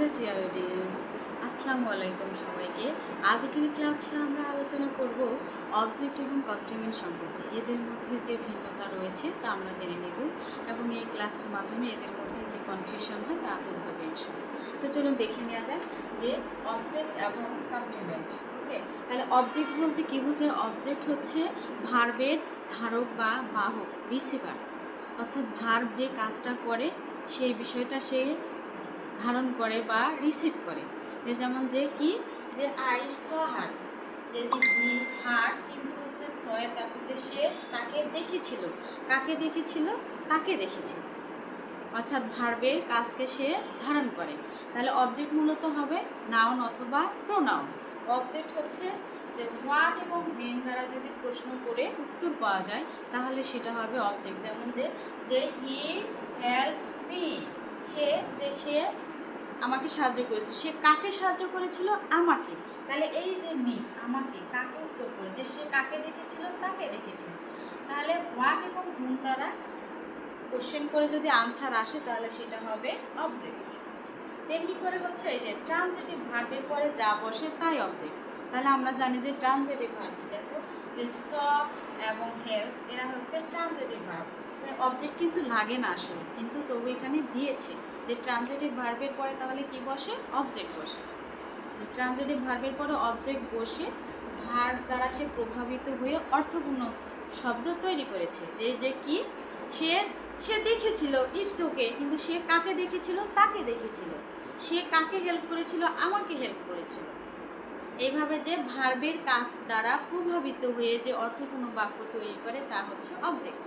Hello dear audience, আসসালামু আলাইকুম সবাইকে। আজকের ক্লাসে আমরা আলোচনা করব অবজেক্ট এবং কমপ্লিমেন্ট সম্পর্কে। এদের মধ্যে যে ভিন্নতা রয়েছে তা আমরা জেনে নেব এবং এই ক্লাসের মাধ্যমে এদের মধ্যে যে কনফিউশন হয় তা দূর হবে ইনশাআল্লাহ। তো চলুন দেখে নেওয়া যাক যে অবজেক্ট এবং কমপ্লিমেন্ট। ওকে, তাহলে অবজেক্ট বলতে কী বোঝায়? অবজেক্ট হচ্ছে ভার্বের ধারক বা বাহক, রিসিভার, অর্থাৎ ভার্ব যে কাজটা করে সেই বিষয়টা সে ধারণ করে বা রিসিভ করে। যে যেমন যে কি, যে আই স হার, যে হি হার কিন্তু হচ্ছে সয়ের কাছে সে তাকে দেখেছিল। কাকে দেখেছিল? তাকে দেখেছিল, অর্থাৎ ভার্বের কাজকে সে ধারণ করে। তাহলে অবজেক্ট মূলত হবে নাউন অথবা প্রোনাউন। অবজেক্ট হচ্ছে যে হোয়াট এবং মেন দ্বারা যদি প্রশ্ন করে উত্তর পাওয়া যায় তাহলে সেটা হবে অবজেক্ট। যেমন যে হি হেল্পড মি, সে আমাকে সাহায্য করেছে। সে কাকে সাহায্য করেছিল? আমাকে। তাহলে এই যে মি, আমাকে, কাকে উত্তর করে, যে সে কাকে দেখেছিল? তাকে দেখেছিল। তাহলে হোয়াট এবং হুম দ্বারা কোশ্চেন করে যদি আনসার আসে তাহলে সেটা হবে অবজেক্ট। তেমনি করে হচ্ছে এই যে ট্রানজিটিভ ভার্বের পরে যা বসে তাই অবজেক্ট। তাহলে আমরা জানি যে ট্রানজিটিভ ভার্ব, দেখো যে স এবং হেল্প এরা হচ্ছে ট্রানজিটিভ ভার্ব। অবজেক্ট কিন্তু লাগে না আসলে, কিন্তু তবু এখানে দিয়েছে যে ট্রানজিটিভ ভার্বের পরে তাহলে কি বসে? অবজেক্ট বসে। ট্রানজিটিভ ভার্বের পরে অবজেক্ট বসে ভার্ব দ্বারা সে প্রভাবিত হয়ে অর্থপূর্ণ শব্দ তৈরি করেছে। যে কি, সে সে দেখেছিল, ইটস ওকে, কিন্তু সে কাকে দেখেছিল? তাকে দেখেছিল। সে কাকে হেল্প করেছিল? আমাকে হেল্প করেছিল। এইভাবে যে ভার্বের কাজ দ্বারা প্রভাবিত হয়ে যে অর্থপূর্ণ বাক্য তৈরি করে তা হচ্ছে object.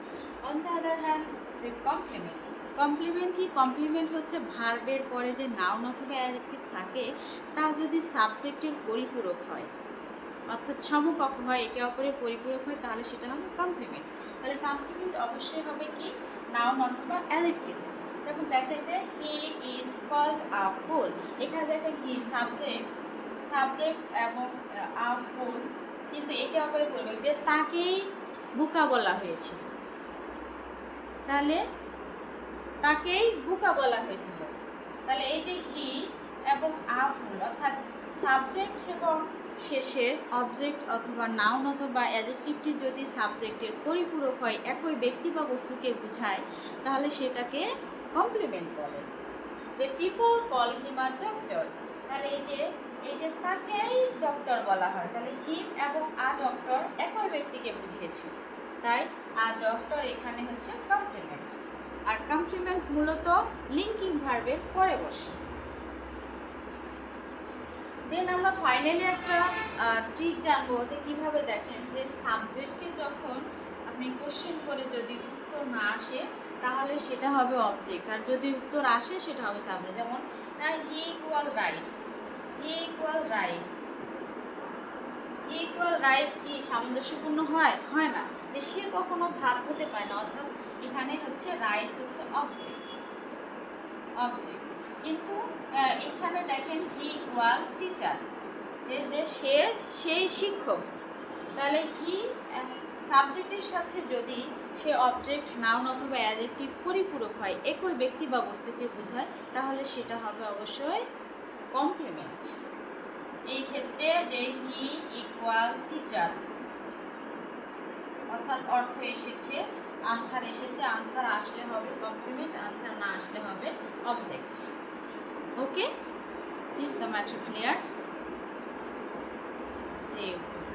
On the other hand, যে কমপ্লিমেন্ট। কমপ্লিমেন্ট কি? কমপ্লিমেন্ট হচ্ছে ভার্বের পরে যে নাউন অথবা অ্যাডজেক্টিভ থাকে তা যদি সাবজেক্টের পরিপূরক হয়, অর্থাৎ সমকক্ষ হয়, একে অপরের পরিপূরক হয়, তাহলে সেটা হবে কমপ্লিমেন্ট। তাহলে কমপ্লিমেন্ট অবশ্যই হবে কি? নাউন অথবা অ্যাডজেক্টিভ। দেখুন দেখে যে হি ইজ কল্ড আ ফুল, এখানে দেখেন হি সাবজেক্ট এবং আ ফুল কিন্তু একে অপরের পরিপূরক, যে তাকেই বোকা বলা হয়েছিল। তাহলে তাকেই বোকা বলা হয়েছিল। তাহলে এই যে হি এবং আ ফুল, অর্থাৎ সাবজেক্ট এবং শেষের অবজেক্ট অথবা নাউন অথবা অ্যাডজেক্টিভটি যদি সাবজেক্টের পরিপূরক হয়, একই ব্যক্তি বা বস্তুকে বোঝায়, তাহলে সেটাকে কমপ্লিমেন্ট বলে। যে people call him a doctor, তাহলে এই যে তাকেই ডক্টর বলা হয়। তাহলে হিম এবং আ ডক্টর একই ব্যক্তিকে বুঝিয়েছে, তাই আ ডক্টর এখানে হচ্ছে কমপ্লিমেন্ট। আর কমপ্লিমেন্ট মূলত লিঙ্কিং ভার্বের পরে বসে। দেন আমরা ফাইনালি একটা ট্রিক জানবো যে কিভাবে দেখেন যে সাবজেক্টকে যখন আপনি কোশ্চেন করে যদি উত্তর না আসে তাহলে সেটা হবে অবজেক্ট, আর যদি উত্তর আসে সেটা হবে সাবজেক্ট। যেমন হি ইকুয়াল রাইস, হি ইকুয়াল রাইস, হি ইকুয়াল রাইস কি সামঞ্জস্যপূর্ণ হয়? হয় না। যে সে কখনো ভাত হতে পারে না, অর্থাৎ এখানে হচ্ছে রাইস হচ্ছে অবজেক্ট। কিন্তু এখানে দেখেন হি ইকুয়াল টিচার, যে সেই শিক্ষক। তাহলে হি সাবজেক্টের সাথে যদি সে অবজেক্ট নাউন অথবা অ্যাডজেক্টিভ পরিপূরক হয়, একই ব্যক্তি বা বস্তুকে বোঝায়, তাহলে সেটা হবে অবশ্যই কমপ্লিমেন্ট। এই ক্ষেত্রে যে হি ইকুয়াল টিচার, অর্থাৎ অর্থ এসেছে, আনসার এসেছে, আনসার আসলে হবে কমপ্লিমেন্ট, আনসার না আসলে হবে object. Okay, is the matter clear? See you soon.